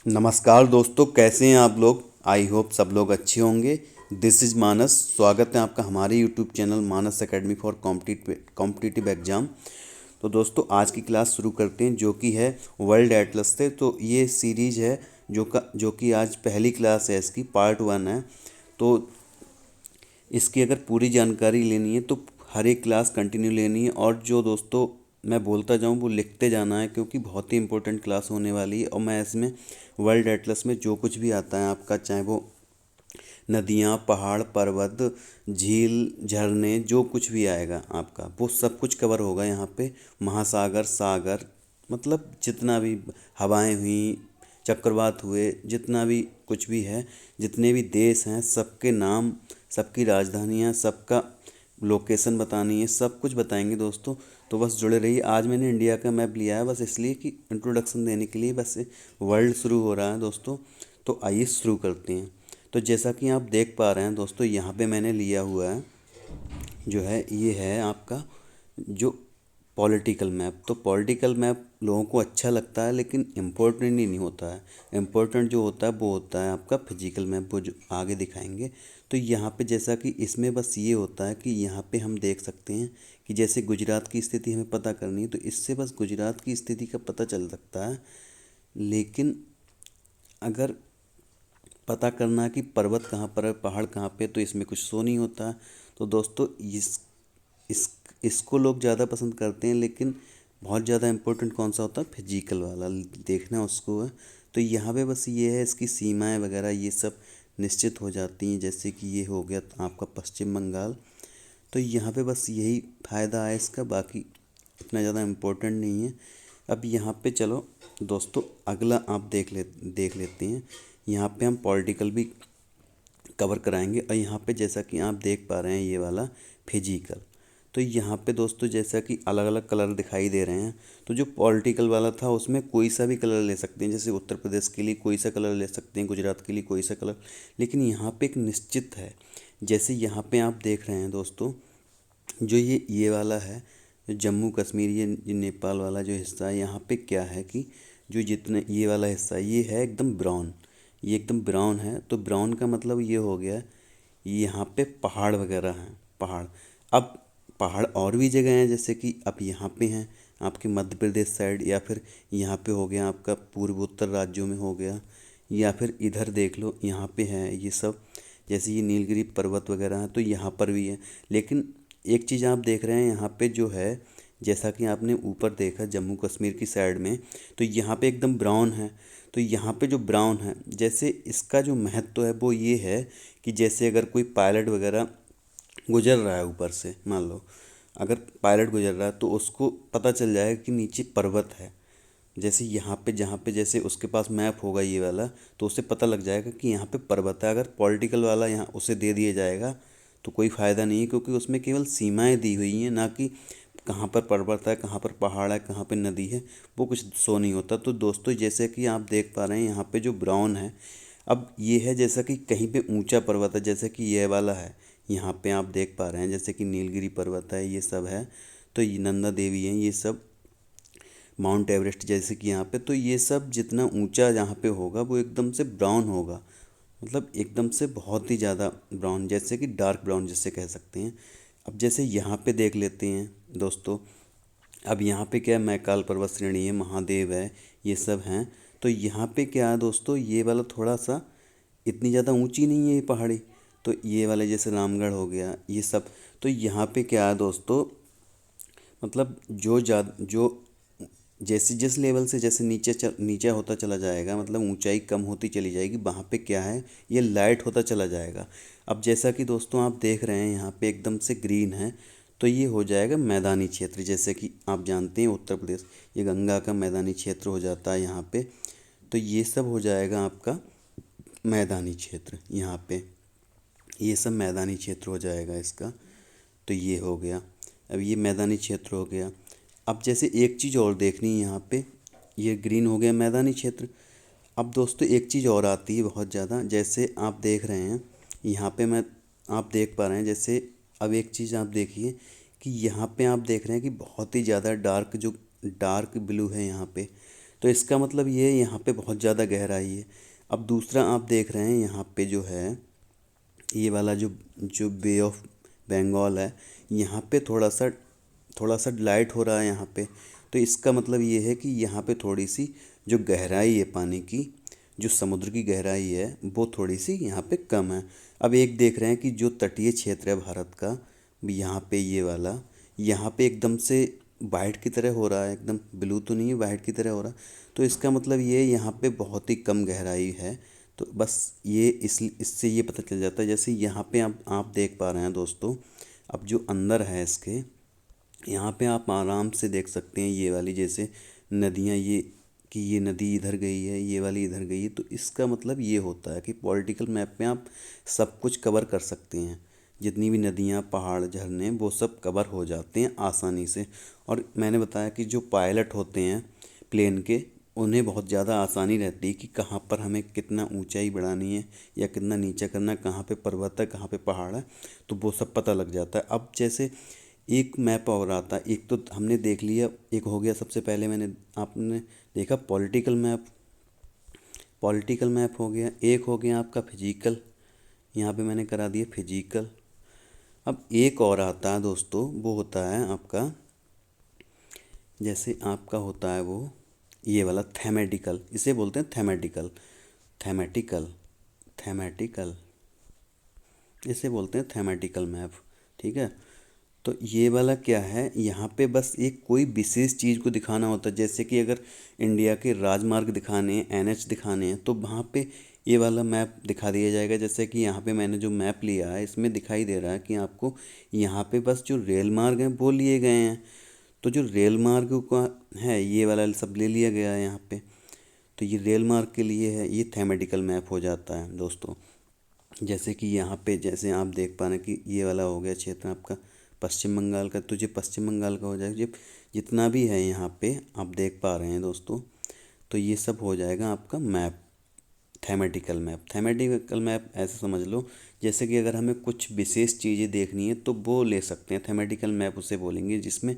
नमस्कार दोस्तों, कैसे हैं आप लोग। आई होप सब लोग अच्छे होंगे। दिस इज़ मानस। स्वागत है आपका हमारे YouTube channel Manas academy for competitive exam. तो दोस्तों आज की क्लास शुरू करते हैं, जो कि है वर्ल्ड एटलस से। तो ये सीरीज़ है जो कि आज पहली क्लास है, इसकी पार्ट 1 है। तो इसकी अगर पूरी जानकारी लेनी है तो हर एक क्लास कंटिन्यू लेनी है, और जो दोस्तों मैं बोलता जाऊँ वो लिखते जाना है, क्योंकि बहुत ही इंपॉर्टेंट क्लास होने वाली है। और मैं इसमें वर्ल्ड एटलस में जो कुछ भी आता है आपका, चाहे वो नदियाँ, पहाड़, पर्वत, झील, झरने, जो कुछ भी आएगा आपका वो सब कुछ कवर होगा यहाँ पे। महासागर, सागर, मतलब जितना भी हवाएं हुई, चक्रवात हुए, जितना भी कुछ भी है, जितने भी देश हैं सबके नाम, सबकी राजधानियाँ, सबका लोकेशन बतानी है, सब कुछ बताएंगे दोस्तों। तो बस जुड़े रहिए। आज मैंने इंडिया का मैप लिया है बस इसलिए कि इंट्रोडक्शन देने के लिए। बस वर्ल्ड शुरू हो रहा है दोस्तों, तो आइए शुरू करते हैं। तो जैसा कि आप देख पा रहे हैं दोस्तों, यहाँ पे मैंने लिया हुआ है जो है, ये है आपका जो पॉलिटिकल मैप। तो पॉलिटिकल मैप लोगों को अच्छा लगता है, लेकिन इम्पोर्टेंट ही नहीं होता है। इम्पोर्टेंट जो होता है वो होता है आपका फिजिकल मैप, वो जो आगे दिखाएंगे। तो यहाँ पे जैसा कि इसमें बस ये होता है कि यहाँ पे हम देख सकते हैं कि जैसे गुजरात की स्थिति हमें पता करनी है, तो इससे बस गुजरात की स्थिति का पता चल सकता है। लेकिन अगर पता करना है कि पर्वत कहाँ पर है, पहाड़ कहाँ पे, तो इसमें कुछ शो नहीं होता है। तो दोस्तों इस इसको लोग ज़्यादा पसंद करते हैं, लेकिन बहुत ज़्यादा इम्पोर्टेंट कौन सा होता है, फिजिकल वाला देखना उसको है। तो यहाँ पे बस ये है, इसकी सीमाएं वगैरह ये सब निश्चित हो जाती हैं। जैसे कि ये हो गया आपका पश्चिम बंगाल। तो यहाँ पे बस यही फ़ायदा है इसका, बाकी इतना ज़्यादा इम्पोर्टेंट नहीं है। अब यहाँ पे चलो दोस्तों अगला आप देख लेते हैं। यहाँ पे हम पॉलिटिकल भी कवर कराएंगे, और यहाँ पे जैसा कि आप देख पा रहे हैं ये वाला फिजिकल। तो यहाँ पे दोस्तों जैसा कि अलग अलग कलर दिखाई दे रहे हैं, तो जो पॉलिटिकल वाला था उसमें कोई सा भी कलर ले सकते हैं। जैसे उत्तर प्रदेश के लिए कोई सा कलर ले सकते हैं, गुजरात के लिए कोई सा कलर। लेकिन यहाँ पे एक निश्चित है। जैसे यहाँ पे आप देख रहे हैं दोस्तों, जो ये वाला है, जो जम्मू कश्मीर, ये नेपाल वाला जो हिस्सा है, यहाँ पे क्या है कि जो जितने ये वाला हिस्सा है, ये है एकदम ब्राउन। ये एकदम ब्राउन है। तो ब्राउन का मतलब ये हो गया, यहाँ पे पहाड़ वगैरह हैं, पहाड़। अब पहाड़ और भी जगह हैं, जैसे कि अब यहाँ पे हैं आपके मध्य प्रदेश साइड, या फिर यहाँ पे हो गया आपका पूर्वोत्तर राज्यों में हो गया, या फिर इधर देख लो यहाँ पे है ये सब। जैसे ये नीलगिरी पर्वत वगैरह हैं, तो यहाँ पर भी है। लेकिन एक चीज़ आप देख रहे हैं यहाँ पे जो है, जैसा कि आपने ऊपर देखा जम्मू कश्मीर की साइड में, तो यहाँ पे एकदम ब्राउन है। तो यहाँ पे जो ब्राउन है, जैसे इसका जो महत्व है वो ये है कि जैसे अगर कोई पायलट वगैरह गुजर रहा है ऊपर से, मान लो अगर पायलट गुजर रहा है, तो उसको पता चल जाएगा कि नीचे पर्वत है। जैसे यहाँ पे जहाँ पे जैसे उसके पास मैप होगा ये वाला, तो उसे पता लग जाएगा कि यहाँ पे पर्वत है। अगर पॉलिटिकल वाला यहाँ उसे दे दिया जाएगा तो कोई फ़ायदा नहीं है, क्योंकि उसमें केवल सीमाएं दी हुई हैं, ना कि कहाँ पर पर्वत है, कहाँ पर पहाड़ है, कहाँ पर नदी है, वो कुछ शो नहीं होता। तो दोस्तों जैसे कि आप देख पा रहे हैं यहाँ पे जो ब्राउन है, अब ये है जैसा कि कहीं पे ऊंचा पर्वत है, जैसे कि ये वाला है। यहाँ पे आप देख पा रहे हैं जैसे कि नीलगिरी पर्वत है, ये सब है। तो ये नंदा देवी है, ये सब माउंट एवरेस्ट जैसे कि यहाँ पे। तो ये सब जितना ऊंचा यहाँ पे होगा वो एकदम से ब्राउन होगा, मतलब एकदम से बहुत ही ज़्यादा ब्राउन, जैसे कि डार्क ब्राउन जिसे कह सकते हैं। अब जैसे यहाँ पे देख लेते हैं दोस्तों, अब यहाँ पे क्या है, मैकाल पर्वत श्रेणी है, महादेव है, ये सब हैं। तो यहाँ पे क्या है दोस्तों, ये वाला थोड़ा सा इतनी ज़्यादा ऊंची नहीं है ये पहाड़ी। तो ये वाले जैसे रामगढ़ हो गया, ये सब। तो यहाँ पे क्या है दोस्तों, मतलब जो जैसे जिस लेवल से जैसे नीचे होता चला जाएगा, मतलब ऊंचाई कम होती चली जाएगी, वहाँ पे क्या है, ये लाइट होता चला जाएगा। अब जैसा कि दोस्तों आप देख रहे हैं यहाँ पे एकदम से ग्रीन है, तो ये हो जाएगा मैदानी क्षेत्र। जैसे कि आप जानते हैं उत्तर प्रदेश, ये गंगा का मैदानी क्षेत्र हो जाता है यहाँ पे। तो ये सब हो जाएगा आपका मैदानी क्षेत्र। यहाँ पे ये सब मैदानी क्षेत्र हो जाएगा इसका। तो ये हो गया, अब ये मैदानी क्षेत्र हो गया। अब जैसे एक चीज़ और देखनी है यहाँ पे, ये ग्रीन हो गया मैदानी क्षेत्र। अब दोस्तों एक चीज़ और आती है बहुत ज़्यादा, जैसे आप देख रहे हैं यहाँ पे, मैं आप देख पा रहे हैं जैसे, अब एक चीज़ आप देखिए कि यहाँ पे आप देख रहे हैं कि बहुत ही ज़्यादा डार्क, जो डार्क ब्लू है यहाँ पे, तो इसका मतलब ये यहाँ पे बहुत ज़्यादा गहराई है। अब दूसरा आप देख रहे हैं यहाँ पे जो है ये वाला जो जो बे ऑफ बंगाल है, यहाँ पे थोड़ा सा लाइट हो रहा है यहाँ पे। तो इसका मतलब ये है कि यहाँ पे थोड़ी सी जो गहराई है पानी की, जो समुद्र की गहराई है वो थोड़ी सी यहाँ पे कम है। अब एक देख रहे हैं कि जो तटीय क्षेत्र है भारत का, यहाँ पे ये वाला, यहाँ पे एकदम से वाइट की तरह हो रहा है, एकदम ब्लू तो नहीं है, वाइट की तरह हो रहा है। तो इसका मतलब ये यहाँ पे बहुत ही कम गहराई है। तो बस ये इससे ये पता चल जाता है। जैसे यहाँ पे आप देख पा रहे हैं दोस्तों, अब जो अंदर है इसके, यहाँ पे आप आराम से देख सकते हैं ये वाली जैसे नदियाँ, ये कि ये नदी इधर गई है, ये वाली इधर गई है। तो इसका मतलब ये होता है कि पॉलिटिकल मैप में आप सब कुछ कवर कर सकते हैं। जितनी भी नदियाँ, पहाड़, झरने, वो सब कवर हो जाते हैं आसानी से। और मैंने बताया कि जो पायलट होते हैं प्लेन के, उन्हें बहुत ज़्यादा आसानी रहती है कि कहाँ पर हमें कितना ऊंचाई बढ़ानी है या कितना नीचा करना है, कहाँ पे पर्वत है, कहाँ पे पहाड़ है, तो वो सब पता लग जाता है। अब जैसे एक मैप और आता है, एक तो हमने देख लिया, एक हो गया सबसे पहले आपने देखा पॉलिटिकल मैप हो गया। एक हो गया आपका फिजिकल, यहाँ पे मैंने करा दिया फिजिकल। अब एक और आता है दोस्तों, वो होता है आपका, जैसे आपका होता है वो ये वाला थेमेटिकल, इसे बोलते हैं थेमेटिकल, थेमेटिकल, थेमेटिकल, इसे बोलते हैं थेमेटिकल मैप। ठीक है। तो ये वाला क्या है, यहाँ पे बस एक कोई विशेष चीज़ को दिखाना होता है। जैसे कि अगर इंडिया के राजमार्ग दिखाने हैं, एनएच दिखाने हैं, तो वहाँ पे ये वाला मैप दिखा दिया जाएगा। जैसे कि यहाँ पे मैंने जो मैप लिया है, इसमें दिखाई दे रहा है कि आपको यहाँ पे बस जो रेल मार्ग हैं वो लिए गए हैं। तो जो रेल मार्ग का है ये वाला सब ले लिया गया है यहाँ पे। तो ये रेल मार्ग के लिए है, ये थेमेटिकल मैप हो जाता है दोस्तों। जैसे कि यहाँ पे जैसे आप देख पा रहे हैं कि ये वाला हो गया क्षेत्र आपका पश्चिम बंगाल का, तो ये पश्चिम बंगाल का हो जाएगा। ये जितना भी है यहाँ पे आप देख पा रहे हैं दोस्तों, तो ये सब हो जाएगा आपका map, thematical map. Thematical map ऐसे समझ लो जैसे कि अगर हमें कुछ विशेष चीज़ें देखनी है तो वो ले सकते हैं, थेमेटिकल मैप उसे बोलेंगे, जिसमें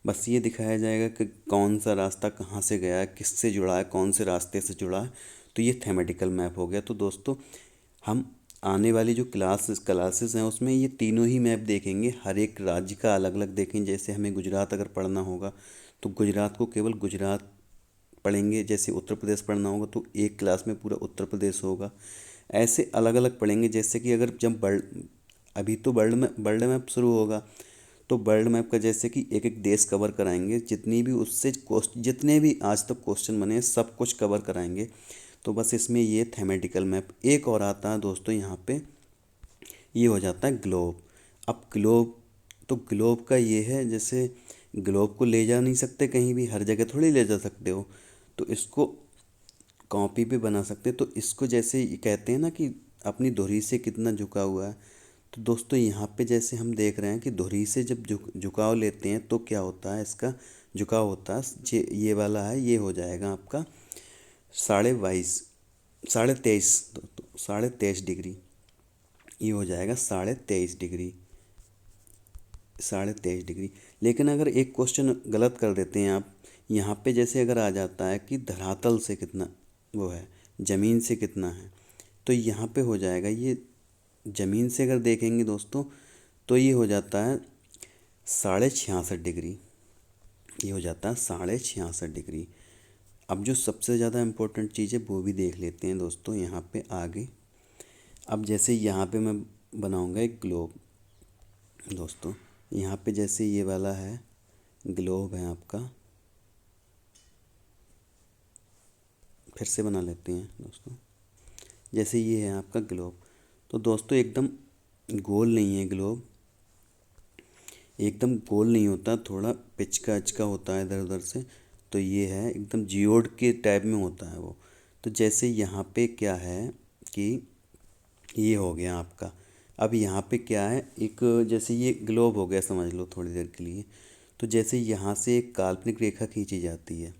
बस ये दिखाया जाएगा कि कौन सा रास्ता कहाँ से गया है, किससे जुड़ा है, कौन से रास्ते से जुड़ा है। तो ये थेमेटिकल मैप हो गया। तो दोस्तों हम आने वाली जो क्लासेस हैं उसमें ये तीनों ही मैप देखेंगे, हर एक राज्य का अलग अलग देखेंगे। जैसे हमें गुजरात अगर पढ़ना होगा तो गुजरात को केवल गुजरात पढ़ेंगे, जैसे उत्तर प्रदेश पढ़ना होगा तो एक क्लास में पूरा उत्तर प्रदेश होगा। ऐसे अलग अलग पढ़ेंगे। जैसे कि अगर जब अभी तो वर्ल्ड मैप शुरू होगा, तो वर्ल्ड मैप का जैसे कि एक एक देश कवर कराएंगे, जितनी भी उससे जितने भी आज तक क्वेश्चन बने सब कुछ कवर कराएंगे। तो बस इसमें ये थेमेटिकल मैप। एक और आता है दोस्तों यहाँ पे, ये हो जाता है ग्लोब। अब ग्लोब, तो ग्लोब का ये है, जैसे ग्लोब को ले जा नहीं सकते कहीं भी, हर जगह थोड़ी ले जा सकते हो, तो इसको कॉपी पे बना सकते। तो इसको जैसे ये कहते हैं ना कि अपनी धुरी से कितना झुका हुआ है। तो दोस्तों यहाँ पे जैसे हम देख रहे हैं कि धुरी से जब झुकाव लेते हैं तो क्या होता है, इसका झुकाव होता है, ये वाला है, ये हो जाएगा आपका 22.5, 23.5, दोस्तों 23.5 डिग्री, ये हो जाएगा 23.5 डिग्री, 23.5 डिग्री। लेकिन अगर एक क्वेश्चन गलत कर देते हैं आप, यहाँ पे जैसे अगर आ जाता है कि धरातल से कितना वो है, ज़मीन से कितना है, तो यहाँ पे हो जाएगा ये, ज़मीन से अगर देखेंगे दोस्तों तो ये हो जाता है 66.5 डिग्री, ये हो जाता है 66.5 डिग्री। अब जो सबसे ज़्यादा इम्पोर्टेंट चीज़ है वो भी देख लेते हैं दोस्तों यहाँ पे आगे। अब जैसे यहाँ पे मैं बनाऊँगा एक ग्लोब दोस्तों, यहाँ पे जैसे ये वाला है ग्लोब है आपका, फिर से बना लेते हैं दोस्तों। जैसे ये है आपका ग्लोब, तो दोस्तों एकदम गोल नहीं है ग्लोब, एकदम गोल नहीं होता, थोड़ा पिचका अचका होता है इधर उधर से। तो ये है एकदम जियोड के टाइप में होता है वो। तो जैसे यहाँ पे क्या है कि ये हो गया आपका। अब यहाँ पे क्या है, एक जैसे ये ग्लोब हो गया समझ लो थोड़ी देर के लिए। तो जैसे यहाँ से एक काल्पनिक रेखा खींची जाती है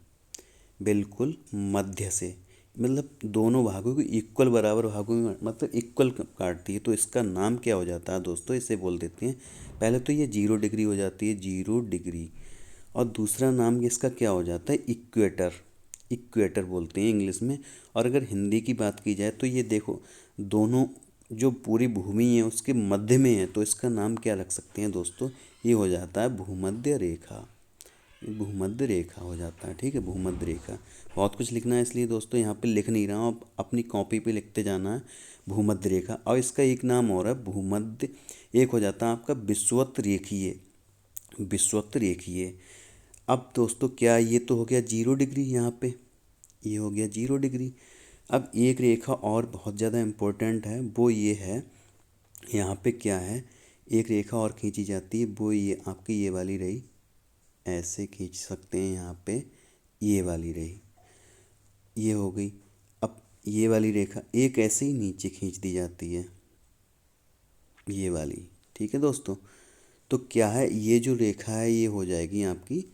बिल्कुल मध्य से, मतलब दोनों भागों को इक्वल बराबर भागों में, मतलब इक्वल काटती है। तो इसका नाम क्या हो जाता है दोस्तों, इसे बोल देते हैं, पहले तो ये 0 डिग्री हो जाती है, 0 डिग्री। और दूसरा नाम इसका क्या हो जाता है, इक्वेटर। इक्वेटर बोलते हैं इंग्लिश में। और अगर हिंदी की बात की जाए तो ये देखो, दोनों जो पूरी भूमि है उसके मध्य में है, तो इसका नाम क्या रख सकते हैं दोस्तों, ये हो जाता है भूमध्य रेखा। भूमध्य रेखा हो जाता है, ठीक है, भूमध्य रेखा। बहुत कुछ लिखना है इसलिए दोस्तों यहाँ पे लिख नहीं रहा हूँ, आप अपनी कॉपी पे लिखते जाना है भूमध्य रेखा। और इसका एक नाम और है भूमध्य, एक हो जाता है आपका विषुवत रेखीय, विषुवत रेखीय। अब दोस्तों क्या, ये तो हो गया 0 डिग्री, यहाँ पे ये हो गया 0 डिग्री। अब एक रेखा और बहुत ज़्यादा इम्पोर्टेंट है, वो ये है, यहाँ पे क्या है, एक रेखा और खींची जाती है, वो ये आपकी ये वाली रही, ऐसे खींच सकते हैं यहाँ पे, ये वाली रही, ये हो गई। अब ये वाली रेखा एक ऐसे ही नीचे खींच दी जाती है, ये वाली, ठीक है दोस्तों। तो क्या है, ये जो रेखा है ये हो जाएगी आपकी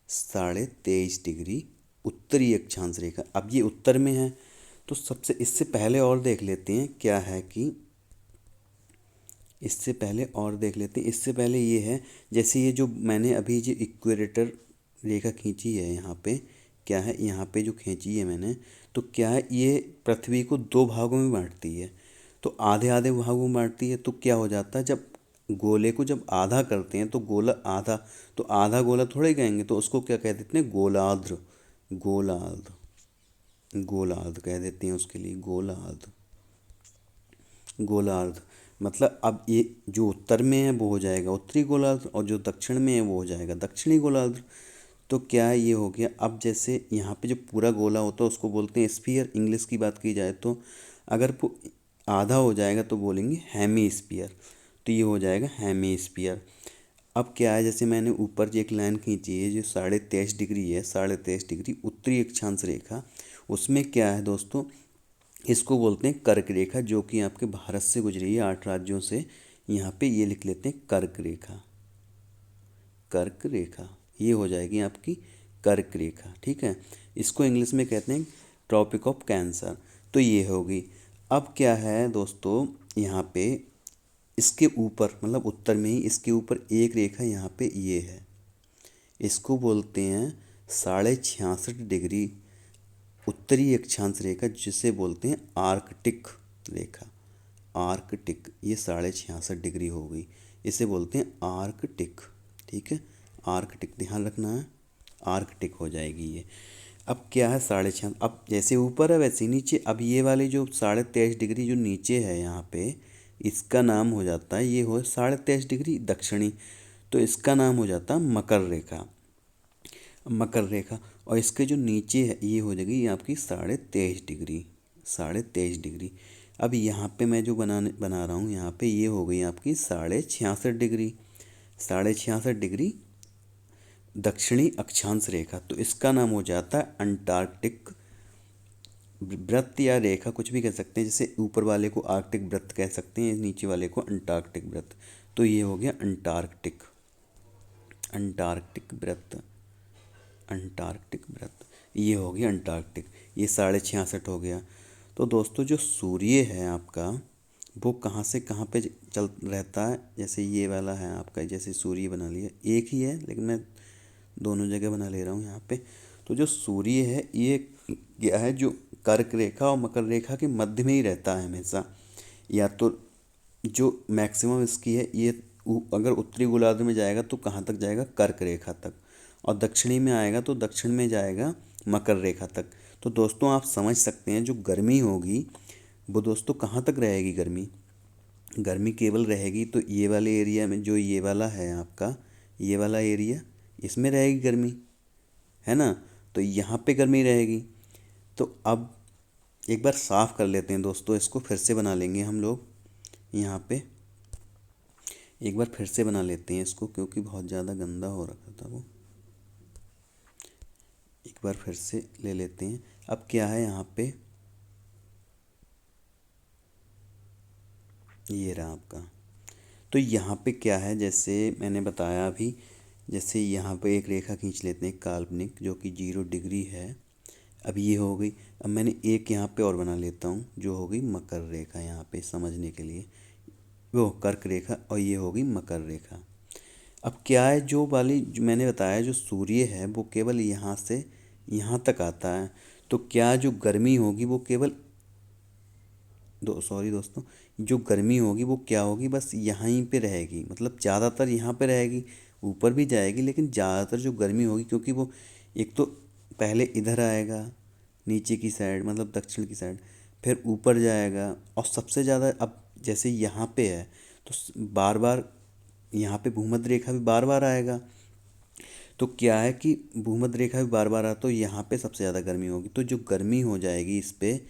23.5 डिग्री उत्तरी अक्षांश रेखा। अब ये उत्तर में है, तो सबसे इससे पहले और देख लेते हैं क्या है कि, इससे पहले और देख लेते हैं, इससे पहले ये है, जैसे ये जो मैंने अभी जो इक्वेटर रेखा खींची है यहाँ पे, क्या है यहाँ पे जो खींची है मैंने, तो क्या है, ये पृथ्वी को 2 भागों में बांटती है। तो आधे आधे भागों में बांटती है, तो क्या हो जाता है, जब गोले को जब आधा करते हैं तो गोला आधा, तो आधा गोला थोड़े कहेंगे, तो उसको क्या कह देते हैं, गोलार्ध, गोलार्ध, गोलार्ध कह देते हैं उसके लिए, गोलार्ध, गोलार्ध। मतलब अब ये जो उत्तर में है वो हो जाएगा उत्तरी गोलार्ध, और जो दक्षिण में है वो हो जाएगा दक्षिणी गोलार्ध। तो क्या ये हो गया। अब जैसे यहाँ पे जो पूरा गोला होता है उसको बोलते हैं स्फीयर, इंग्लिश की बात की जाए तो। अगर वो आधा हो जाएगा तो बोलेंगे हेमी स्फीयर, तो ये हो जाएगा हेमी स्फीयर। अब क्या है, जैसे मैंने ऊपर जो एक लाइन खींची है जो 23.5 डिग्री है, 23.5 डिग्री उत्तरी अक्षांश रेखा, उसमें क्या है दोस्तों, इसको बोलते हैं कर्क रेखा, जो कि आपके भारत से गुजरी है 8 राज्यों से। यहाँ पे ये लिख लेते हैं कर्क रेखा, कर्क रेखा, ये हो जाएगी आपकी कर्क रेखा, ठीक है। इसको इंग्लिश में कहते हैं ट्रॉपिक ऑफ कैंसर, तो ये होगी। अब क्या है दोस्तों, यहाँ पे इसके ऊपर, मतलब उत्तर में ही इसके ऊपर एक रेखा यहाँ पे ये है, इसको बोलते हैं 66.5 डिग्री उत्तरी अक्षांश रेखा, जिसे बोलते हैं आर्कटिक रेखा, आर्कटिक। ये 66.5 डिग्री हो गई, इसे बोलते हैं आर्कटिक, ठीक है, आर्कटिक, ध्यान रखना है, आर्कटिक हो जाएगी ये। अब क्या है 6.5, अब जैसे ऊपर है वैसे ही नीचे। अब ये वाली जो 23.5 डिग्री जो नीचे है यहाँ पे, इसका नाम हो जाता है, ये हो 23.5 डिग्री दक्षिणी, तो इसका नाम हो जाता है मकर रेखा, मकर रेखा। और इसके जो नीचे है ये हो जाएगी ये आपकी 23.5 डिग्री, 23.5 डिग्री। अब यहाँ पे मैं जो बना रहा हूँ यहाँ पे, ये हो गई आपकी 66.5 डिग्री, 66.5 डिग्री दक्षिणी अक्षांश रेखा, तो इसका नाम हो जाता है अंटार्कटिक वृत्त या रेखा, कुछ भी कह सकते हैं। जैसे ऊपर वाले को आर्कटिक वृत्त कह सकते हैं, नीचे वाले को अंटार्कटिक वृत्त, तो ये हो गया अंटार्कटिक, अंटार्कटिक वृत्त, अंटार्कटिक वृत्त, ये हो गया अंटार्कटिक, ये 66.5 हो गया। तो दोस्तों जो सूर्य है आपका, वो कहाँ से कहाँ पे चल रहता है, जैसे ये वाला है आपका, जैसे सूर्य बना लिया, एक ही है लेकिन मैं दोनों जगह बना ले रहा हूँ यहाँ पे। तो जो सूर्य है ये क्या है, जो कर्क रेखा और मकर रेखा के मध्य में ही रहता है हमेशा, या तो जो मैक्सिमम इसकी है ये अगर उत्तरी गोलार्ध में जाएगा तो कहाँ तक जाएगा, कर्क रेखा तक, और दक्षिणी में आएगा तो दक्षिण में जाएगा मकर रेखा तक। तो दोस्तों आप समझ सकते हैं जो गर्मी होगी वो दोस्तों कहाँ तक रहेगी, गर्मी, गर्मी केवल रहेगी तो ये वाले एरिया में, जो ये वाला है आपका, ये वाला एरिया, इसमें रहेगी गर्मी, है ना, तो यहाँ पे गर्मी रहेगी। तो अब एक बार साफ़ कर लेते हैं दोस्तों, इसको फिर से बना लेंगे हम लोग, यहाँ पे एक बार फिर से बना लेते हैं इसको, क्योंकि बहुत ज़्यादा गंदा हो रखा था वो, एक बार फिर से ले लेते हैं। अब क्या है यहाँ पे, ये रहा आपका, तो यहाँ पे क्या है, जैसे मैंने बताया अभी, जैसे यहाँ पे एक रेखा खींच लेते हैं काल्पनिक, जो कि 0 डिग्री है। अब ये हो गई। अब मैंने एक यहाँ पे और बना लेता हूँ, जो हो गई मकर रेखा, यहाँ पे समझने के लिए, वो कर्क रेखा, और ये हो गई मकर रेखा। अब क्या है, जो वाली जो मैंने बताया जो सूर्य है वो केवल यहाँ से यहाँ तक आता है, तो क्या जो गर्मी होगी वो केवल दोस्तों, जो गर्मी होगी वो क्या होगी, बस यहीं पे रहेगी, मतलब ज़्यादातर यहाँ पे रहेगी, ऊपर भी जाएगी लेकिन ज़्यादातर जो गर्मी होगी, क्योंकि वो एक तो पहले इधर आएगा नीचे की साइड, मतलब दक्षिण की साइड, फिर ऊपर जाएगा, और सबसे ज़्यादा अब जैसे यहाँ पे है तो बार बार यहाँ पे भूमध्य रेखा भी बार बार आएगा, तो क्या है कि भूमध्य रेखा भी बार बार आ तो यहाँ पे सबसे ज़्यादा गर्मी होगी, तो जो गर्मी हो जाएगी इस पे,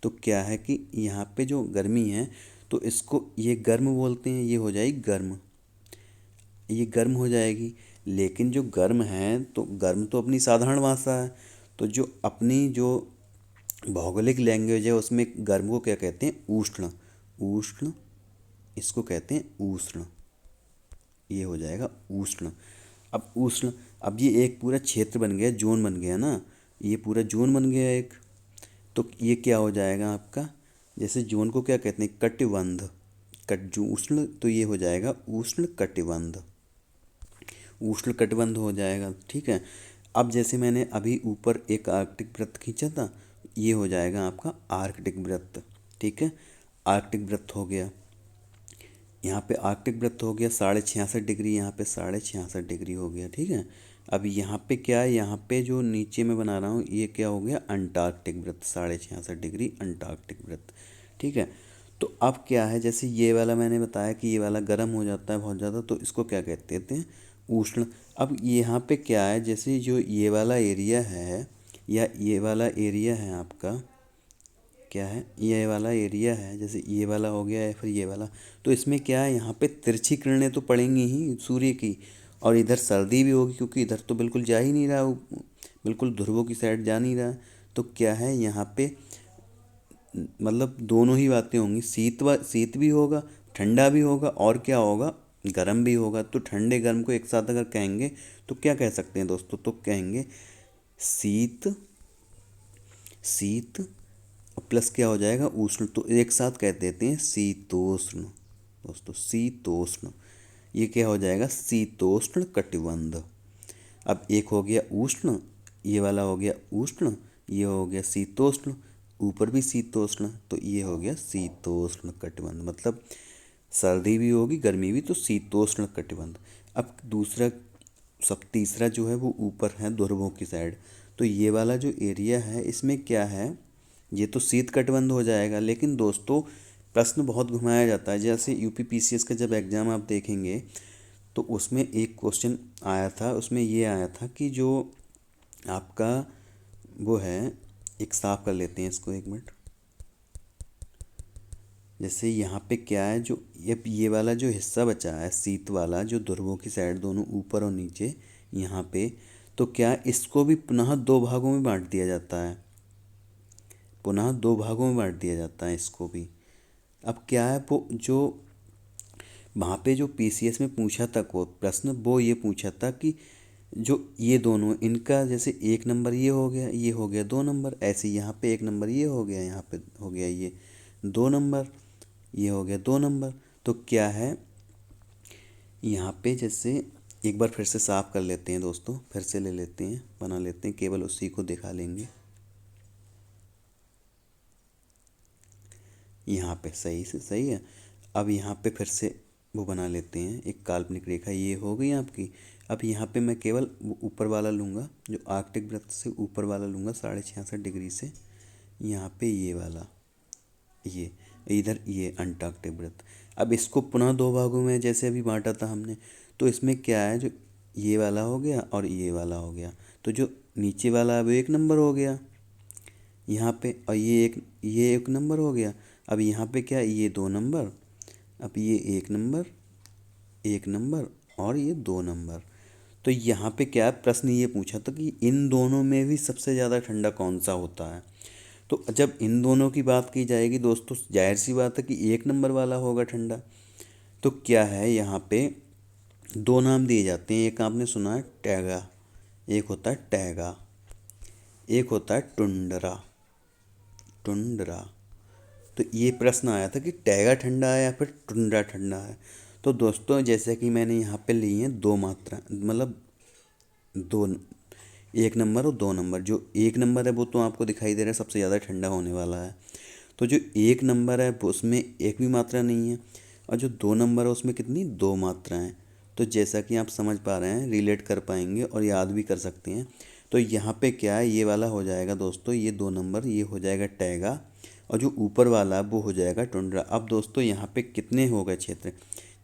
तो क्या है कि यहाँ पे जो गर्मी है तो इसको ये गर्म बोलते हैं, ये हो जाएगी गर्म, ये गर्म हो जाएगी। लेकिन जो गर्म है तो गर्म तो अपनी साधारण भाषा है, तो जो अपनी जो भौगोलिक लैंग्वेज है उसमें गर्म को क्या कहते हैं, उष्ण, उष्ण, इसको कहते हैं उष्ण, ये हो जाएगा उष्ण। अब उष्ण, अब ये एक पूरा क्षेत्र बन गया, जोन बन गया ना, ये पूरा जोन बन गया एक, तो ये क्या हो जाएगा आपका, जैसे जोन को क्या कहते हैं, कटिबंध, कट जो उष्ण, तो ये हो जाएगा उष्ण कटिबंध, उष्ण कटिबंध हो जाएगा, ठीक है। अब जैसे मैंने अभी ऊपर एक आर्कटिक वृत्त खींचा था, ये हो जाएगा आपका आर्कटिक वृत्त, ठीक है। आर्कटिक वृत्त हो गया, यहाँ पे आर्कटिक वृत्त हो गया 66.5 डिग्री, यहाँ पे 66.5 डिग्री हो गया, ठीक है। अब यहाँ पे क्या है, यहाँ पे जो नीचे में बना रहा हूँ ये क्या हो गया, अंटार्कटिक वृत्त, 66.5 डिग्री अंटार्कटिक वृत्त, ठीक है। तो अब क्या है, जैसे ये वाला मैंने बताया कि ये वाला गर्म हो जाता है बहुत ज़्यादा, तो इसको क्या कहते हैं, उष्ण। अब यहाँ पे क्या है, जैसे जो ये वाला एरिया है या ये वाला एरिया है आपका, क्या है, ये वाला एरिया है, जैसे ये वाला हो गया है, फिर ये वाला, तो इसमें क्या है, यहाँ पे तिरछी किरणें तो पड़ेंगी ही सूर्य की, और इधर सर्दी भी होगी क्योंकि इधर तो बिल्कुल जा ही नहीं रहा, बिल्कुल ध्रुवों की साइड जा नहीं रहा, तो क्या है यहाँ पे, मतलब दोनों ही बातें होंगी, शीत भी होगा, ठंडा भी होगा, और क्या होगा, गर्म भी होगा। तो ठंडे गर्म को एक साथ अगर कहेंगे तो क्या कह सकते हैं दोस्तों, तो कहेंगे शीत, शीत प्लस क्या हो जाएगा, उष्ण, तो एक साथ कह देते हैं शीतोष्ण दोस्तों, शीतोष्ण, ये क्या हो जाएगा, शीतोष्ण कटिबंध। अब एक हो गया उष्ण, ये वाला हो गया उष्ण, ये हो गया शीतोष्ण, ऊपर भी शीतोष्ण, तो ये हो गया शीतोष्ण कटिबंध, मतलब सर्दी भी होगी गर्मी भी, तो शीतोष्ण कटिबंध। अब दूसरा, सब तीसरा जो है वो ऊपर है ध्रुवों की साइड, तो ये वाला जो एरिया है इसमें क्या है, ये तो शीत कटिबंध हो जाएगा। लेकिन दोस्तों प्रश्न बहुत घुमाया जाता है, जैसे यूपीपीसीएस का जब एग्ज़ाम आप देखेंगे तो उसमें एक क्वेश्चन आया था, उसमें ये आया था कि जो आपका वो है, एक साफ कर लेते हैं इसको, एक मिनट, जैसे यहाँ पे क्या है, जो ये वाला जो हिस्सा बचा है शीत वाला, जो ध्रुवों की साइड दोनों ऊपर और नीचे यहाँ पे, तो क्या इसको भी पुनः दो भागों में बांट दिया जाता है, पुनः दो भागों में बांट दिया जाता है इसको भी। अब क्या है, वो जो वहाँ पे जो पीसीएस में पूछा था को प्रश्न, वो ये पूछा था कि जो ये दोनों इनका, जैसे एक नंबर ये हो गया, ये हो गया 2 नंबर, ऐसे यहाँ पे एक नंबर ये हो गया, यहाँ पे हो गया ये 2 नंबर, ये हो गया 2 नंबर, तो क्या है यहाँ पे, जैसे एक बार फिर से साफ कर लेते हैं दोस्तों, फिर से ले लेते हैं, बना लेते हैं, केवल उसी को दिखा लेंगे, यहाँ पे सही से सही है। अब यहाँ पे फिर से वो बना लेते हैं, एक काल्पनिक रेखा ये हो गई आपकी। अब यहाँ पे मैं केवल वो ऊपर वाला लूँगा, जो आर्कटिक वृत्त से ऊपर वाला लूँगा 66.5 डिग्री से, यहाँ पे ये वाला, ये इधर ये अंटार्कटिक वृत्त। अब इसको पुनः दो भागों में जैसे अभी बांटा था हमने, तो इसमें क्या है, जो ये वाला हो गया और ये वाला हो गया, तो जो नीचे वाला अब 1 नंबर हो गया यहाँ पे, और ये 1 नंबर हो गया। अब यहाँ पे क्या, ये 2 नंबर, अब ये 1 नंबर, 1 नंबर, और ये 2 नंबर। तो यहाँ पे क्या प्रश्न ये पूछा था कि इन दोनों में भी सबसे ज़्यादा ठंडा कौन सा होता है। तो जब इन दोनों की बात की जाएगी दोस्तों, जाहिर सी बात है कि 1 नंबर वाला होगा ठंडा। तो क्या है, यहाँ पे दो नाम दिए जाते हैं, एक आपने सुना है टैगा, एक होता है टैगा, एक होता है टुंड्रा, टुंड्रा। तो ये प्रश्न आया था कि टैगा ठंडा है या फिर टुंड्रा ठंडा है। तो दोस्तों जैसे कि मैंने यहाँ पे ली हैं दो मात्रा, मतलब दो, एक नंबर और दो नंबर। जो एक नंबर है वो तो आपको दिखाई दे रहा है सबसे ज़्यादा ठंडा होने वाला है। तो जो एक नंबर है वो उसमें एक भी मात्रा नहीं है, और जो दो नंबर है उसमें कितनी, दो मात्राएं। तो जैसा कि आप समझ पा रहे हैं, रिलेट कर पाएंगे और याद भी कर सकते हैं। तो यहाँ पे क्या है, ये वाला हो जाएगा दोस्तों, ये दो नंबर, ये हो जाएगा टैगा, और जो ऊपर वाला है वो हो जाएगा टुंड्रा। अब दोस्तों यहाँ पे कितने हो गए क्षेत्र,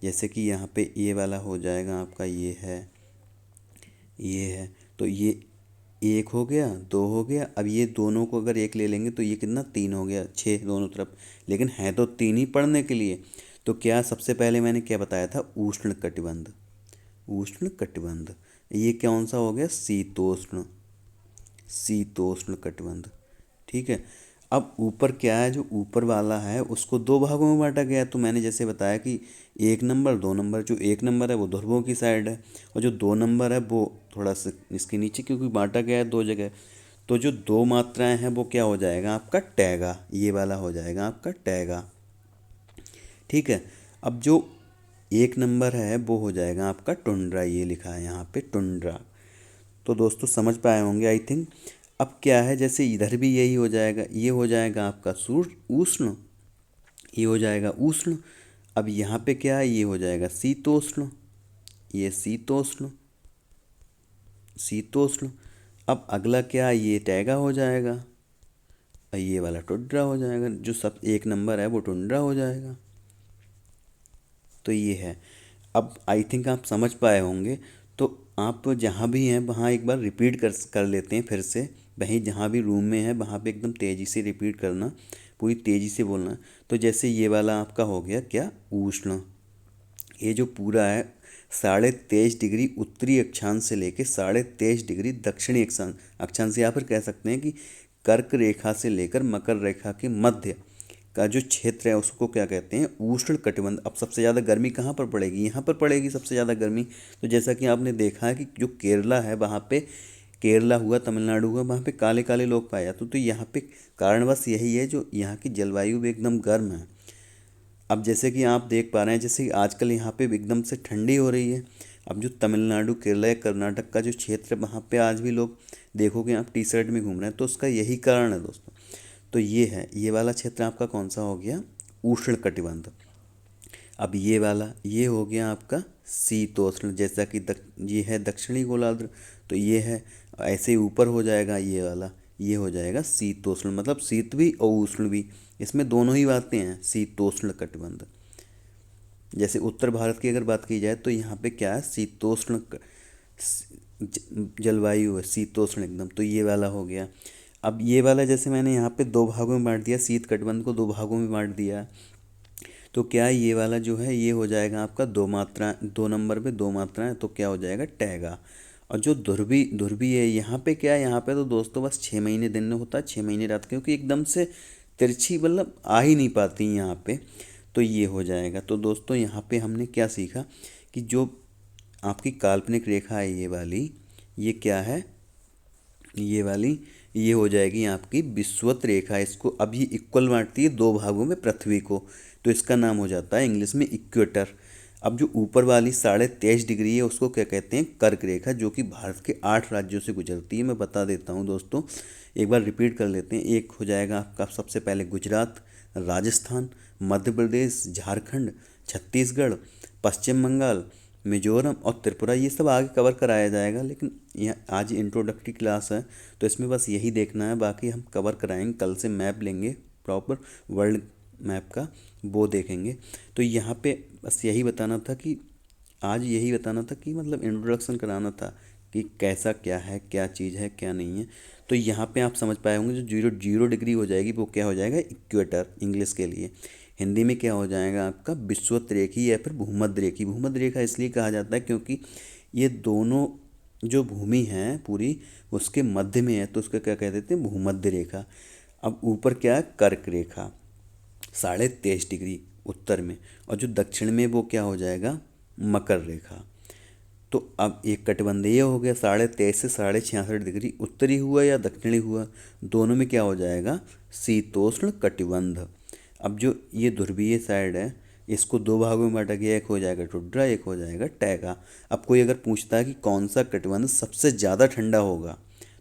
जैसे कि यहाँ पे ये वाला हो जाएगा आपका, ये है, तो ये एक हो गया, दो हो गया। अब ये दोनों को अगर एक ले लेंगे तो ये कितना, तीन हो गया, छः दोनों तरफ। लेकिन है तो तीन ही पढ़ने के लिए। तो क्या सबसे पहले मैंने क्या बताया था, उष्ण कटिबंध। उष्ण कटिबंध, ये कौन सा हो गया, शीतोष्ण, शीतोष्ण कटिबंध। ठीक है। अब ऊपर क्या है, जो ऊपर वाला है उसको दो भागों में बांटा गया है। तो मैंने जैसे बताया कि एक नंबर, दो नंबर। जो एक नंबर है वो ध्रुवों की साइड है, और जो दो नंबर है वो थोड़ा सा इसके नीचे, क्योंकि बांटा गया है दो जगह। तो जो दो मात्राएं हैं वो क्या हो जाएगा आपका, टैगा। ये वाला हो जाएगा आपका टैगा। ठीक है। अब जो एक नंबर है वो हो जाएगा आपका टुंड्रा, ये लिखा है यहाँ पे टुंड्रा। तो दोस्तों समझ पाए होंगे आई थिंक। अब क्या है, जैसे इधर भी यही हो जाएगा, ये हो जाएगा आपका उष्ण, ये हो जाएगा उष्ण। अब यहाँ पे क्या है, ये हो जाएगा शीतोष्ण, ये शीतोष्ण, शीतोष्ण। अब अगला क्या है, ये टैगा हो जाएगा, और ये वाला टुंड्रा हो जाएगा। जो सब एक नंबर है वो टुंड्रा हो जाएगा। तो ये है। अब आई थिंक आप समझ पाए होंगे। तो आप जहाँ भी हैं वहाँ एक बार रिपीट कर लेते हैं फिर से। वहीं जहाँ भी रूम में है वहाँ पे एकदम तेज़ी से रिपीट करना, पूरी तेज़ी से बोलना। तो जैसे ये वाला आपका हो गया क्या, उष्ण। ये जो पूरा है 23.5 डिग्री उत्तरी अक्षांश से लेके 23.5 डिग्री दक्षिणी अक्षांश, या फिर कह सकते हैं कि कर्क रेखा से लेकर मकर रेखा के मध्य का जो क्षेत्र है उसको क्या कहते हैं, उष्ण कटिबंध। अब सबसे ज़्यादा गर्मी कहाँ पर पड़ेगी, यहाँ पर पड़ेगी सबसे ज़्यादा गर्मी। तो जैसा कि आपने देखा है कि जो केरला है वहाँ पे, केरला हुआ, तमिलनाडु हुआ, वहाँ पे काले काले लोग पाए जाते। तो यहाँ पे कारणवश यही है, जो यहाँ की जलवायु भी एकदम गर्म है। अब जैसे कि आप देख पा रहे हैं, जैसे कि आजकल यहाँ पे एकदम से ठंडी हो रही है। अब जो तमिलनाडु, केरला या कर्नाटक का जो क्षेत्र है वहाँ पे आज भी लोग देखोगे आप टी शर्ट में घूम रहे हैं, तो उसका यही कारण है दोस्तों। तो ये है, ये वाला क्षेत्र आपका कौन सा हो गया, उष्ण कटिबंध। अब ये वाला, ये हो गया आपका शीतोष्ण, जैसा कि ये है दक्षिणी गोलार्ध। तो ये है, ऐसे ही ऊपर हो जाएगा ये वाला, ये हो जाएगा शीतोष्ण, मतलब शीत भी और उष्ण भी, इसमें दोनों ही बातें हैं, शीतोष्ण कटिबंध। जैसे उत्तर भारत की अगर बात की जाए तो यहाँ पे क्या है, शीतोष्ण जलवायु है, शीतोष्ण एकदम। तो ये वाला हो गया। अब ये वाला जैसे मैंने यहाँ पे दो भागों में बांट दिया, शीत कटिबंध को दो भागों में बांट दिया। तो क्या ये वाला जो है ये हो जाएगा आपका दो मात्रा, दो नंबर पे दो मात्राएं, तो क्या हो जाएगा, टैगा। और जो ध्रुवी है, यहाँ पे क्या है, यहाँ पे तो दोस्तों बस 6 महीने दिन में होता है, 6 महीने रात, क्योंकि एकदम से तिरछी मतलब आ ही नहीं पाती यहाँ पे। तो ये हो जाएगा। तो दोस्तों यहाँ पे हमने क्या सीखा कि जो आपकी काल्पनिक रेखा है ये वाली, ये क्या है, ये वाली, ये हो जाएगी आपकी विषुवत रेखा। इसको अब ये इक्वल बांटती है दो भागों में पृथ्वी को, तो इसका नाम हो जाता है इंग्लिश में इक्वेटर। अब जो ऊपर वाली 23.5 डिग्री है उसको क्या कहते हैं, कर्क रेखा, जो कि भारत के 8 राज्यों से गुजरती है। मैं बता देता हूँ दोस्तों, एक बार रिपीट कर लेते हैं। एक हो जाएगा आपका सबसे पहले गुजरात, राजस्थान, मध्य प्रदेश, झारखंड, छत्तीसगढ़, पश्चिम बंगाल, मिजोरम और त्रिपुरा। ये सब आगे कवर कराया जाएगा, लेकिन यह आज इंट्रोडक्टरी क्लास है तो इसमें बस यही देखना है, बाकी हम कवर कराएंगे। कल से मैप लेंगे प्रॉपर वर्ल्ड मैप का, वो देखेंगे। तो यहाँ पे बस यही बताना था कि आज यही बताना था कि मतलब इंट्रोडक्शन कराना था कि कैसा क्या है, क्या चीज़ है, क्या नहीं है। तो यहाँ पे आप समझ पाए होंगे, जो 0 डिग्री हो जाएगी वो क्या हो जाएगा, इक्वेटर इंग्लिश के लिए। हिंदी में क्या हो जाएगा आपका, विषुवत रेखी या फिर भूमध्य रेखी। भूमध्य रेखा इसलिए कहा जाता है क्योंकि ये दोनों जो भूमि है पूरी उसके मध्य में है, तो उसका क्या कह देते हैं, भूमध्य रेखा। अब ऊपर क्या है, कर्क रेखा 23.5 डिग्री उत्तर में, और जो दक्षिण में वो क्या हो जाएगा, मकर रेखा। तो अब एक कटिबंध ये हो गया, 23.5 से 66.5 डिग्री उत्तरी हुआ या दक्षिणी हुआ, दोनों में क्या हो जाएगा, शीतोष्ण कटिबंध। अब जो ये ध्रुवीय साइड है इसको दो भागों में बांटा गया, एक हो जाएगा टुंड्रा, एक हो जाएगा टैगा। अब कोई अगर पूछता है कि कौन सा कटिबंध सबसे ज़्यादा ठंडा होगा,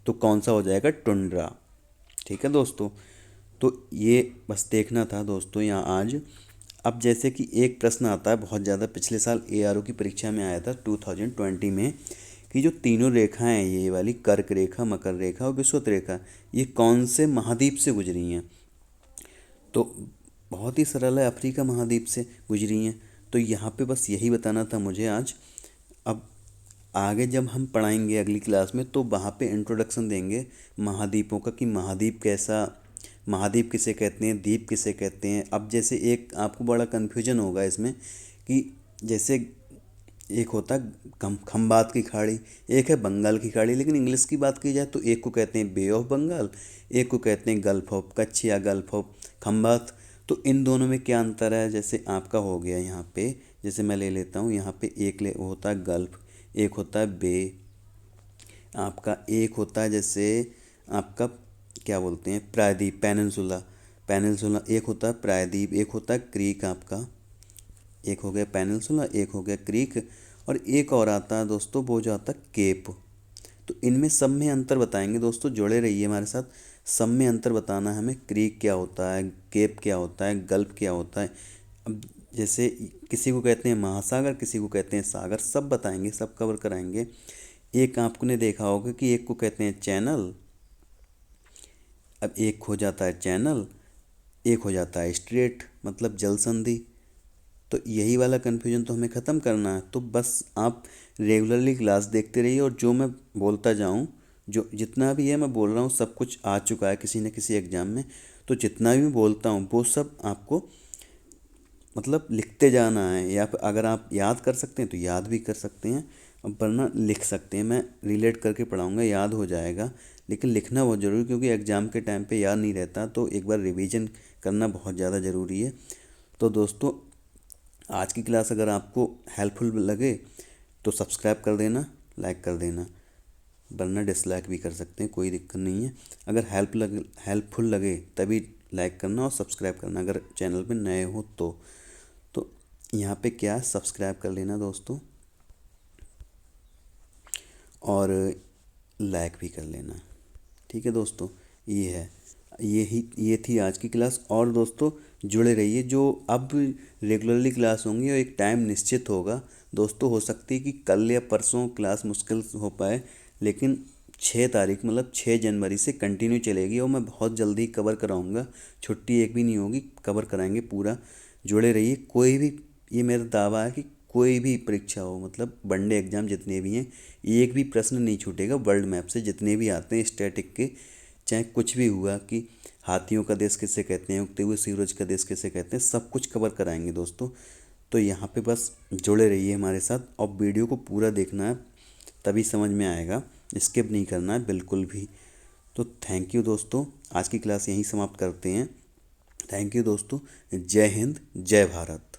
तो कौन सा हो जाएगा, टुंड्रा। ठीक है दोस्तों, तो ये बस देखना था दोस्तों यहाँ आज। अब जैसे कि एक प्रश्न आता है बहुत ज़्यादा, पिछले साल ARO की परीक्षा में आया था 2020 में, कि जो तीनों रेखाएं हैं, ये वाली कर्क रेखा, मकर रेखा और विषुवत रेखा, ये कौन से महाद्वीप से गुजरी हैं। तो बहुत ही सरल है, अफ्रीका महाद्वीप से गुजरी हैं। तो यहाँ पे बस यही बताना था मुझे आज। अब आगे जब हम पढ़ाएंगे अगली क्लास में, तो वहाँ पे इंट्रोडक्शन देंगे महाद्वीपों का, कि महाद्वीप कैसा, महाद्वीप किसे कहते हैं, द्वीप किसे कहते हैं। अब जैसे एक आपको बड़ा कन्फ्यूजन होगा इसमें, कि जैसे एक होता है खंबात की खाड़ी, एक है बंगाल की खाड़ी, लेकिन इंग्लिश की बात की जाए तो एक को कहते हैं बे ऑफ बंगाल, एक को कहते हैं गल्फ ऑफ कच्छ या गल्फ ऑफ खंबात। तो इन दोनों में क्या अंतर है, जैसे आपका हो गया यहाँ पे, जैसे मैं ले लेता हूँ यहाँ पे, एक ले होता है गल्फ, एक होता है बे, आपका एक होता है जैसे आपका क्या बोलते हैं, प्रायद्वीप, पेनिनसुला, पेनिनसुला एक होता है प्रायद्वीप, एक होता है क्रीक आपका, एक हो गया पेनिनसुला, एक हो गया क्रीक, और एक और आता है दोस्तों, वो जो आता है केप। तो इनमें सब में अंतर बताएंगे दोस्तों, जुड़े रहिए हमारे साथ। सब में अंतर बताना है हमें, क्रीक क्या होता है, केप क्या होता है, गल्फ क्या होता है। अब जैसे किसी को कहते हैं महासागर, किसी को कहते हैं सागर, सब बताएंगे, सब कवर कराएंगे। एक आपने देखा होगा कि एक को कहते हैं चैनल, अब एक हो जाता है चैनल, एक हो जाता है स्ट्रेट, मतलब जल संधि। तो यही वाला कन्फ्यूजन तो हमें ख़त्म करना है। तो बस आप रेगुलरली क्लास देखते रहिए, और जो मैं बोलता जाऊँ, जो जितना भी है मैं बोल रहा हूँ, सब कुछ आ चुका है किसी न किसी एग्ज़ाम में। तो जितना भी मैं बोलता हूँ वो सब आपको मतलब लिखते जाना है, या फिर अगर आप याद कर सकते हैं तो याद भी कर सकते हैं, अब वरना लिख सकते हैं। मैं रिलेट करके पढ़ाऊँगा, याद हो जाएगा, लेकिन लिखना बहुत ज़रूरी, क्योंकि एग्ज़ाम के टाइम पे याद नहीं रहता, तो एक बार रिवीजन करना बहुत ज़्यादा ज़रूरी है। तो दोस्तों, आज की क्लास अगर आपको हेल्पफुल लगे तो सब्सक्राइब कर देना, लाइक कर देना, वरना डिसलाइक भी कर सकते हैं, कोई दिक्कत नहीं है। अगर हेल्पफुल लगे तभी लाइक करना और सब्सक्राइब करना, अगर चैनल पे नए हो तो यहाँ पे क्या, सब्सक्राइब कर लेना दोस्तों, और लाइक भी कर लेना। ठीक है दोस्तों, ये थी आज की क्लास। और दोस्तों जुड़े रहिए, जो अब रेगुलरली क्लास होंगी और एक टाइम निश्चित होगा दोस्तों। हो सकती है कि कल या परसों क्लास मुश्किल हो पाए, लेकिन 6 तारीख मतलब 6 जनवरी से कंटिन्यू चलेगी, और मैं बहुत जल्दी कवर कराऊंगा, छुट्टी एक भी नहीं होगी, कवर कराएंगे पूरा। जुड़े रहिए। कोई भी, ये मेरा दावा है कि कोई भी परीक्षा हो, मतलब वनडे एग्ज़ाम जितने भी हैं, एक भी प्रश्न नहीं छूटेगा वर्ल्ड मैप से, जितने भी आते हैं स्टैटिक के। चाहे कुछ भी हुआ, कि हाथियों का देश किसे कहते हैं, उगते हुए सूरज का देश किसे कहते हैं, सब कुछ कवर कराएंगे दोस्तों। तो यहाँ पे बस जुड़े रहिए हमारे साथ, और वीडियो को पूरा देखना है, तभी समझ में आएगा, स्किप नहीं करना है बिल्कुल भी। तो थैंक यू दोस्तों, आज की क्लास यहीं समाप्त करते हैं। थैंक यू दोस्तों, जय हिंद, जय भारत।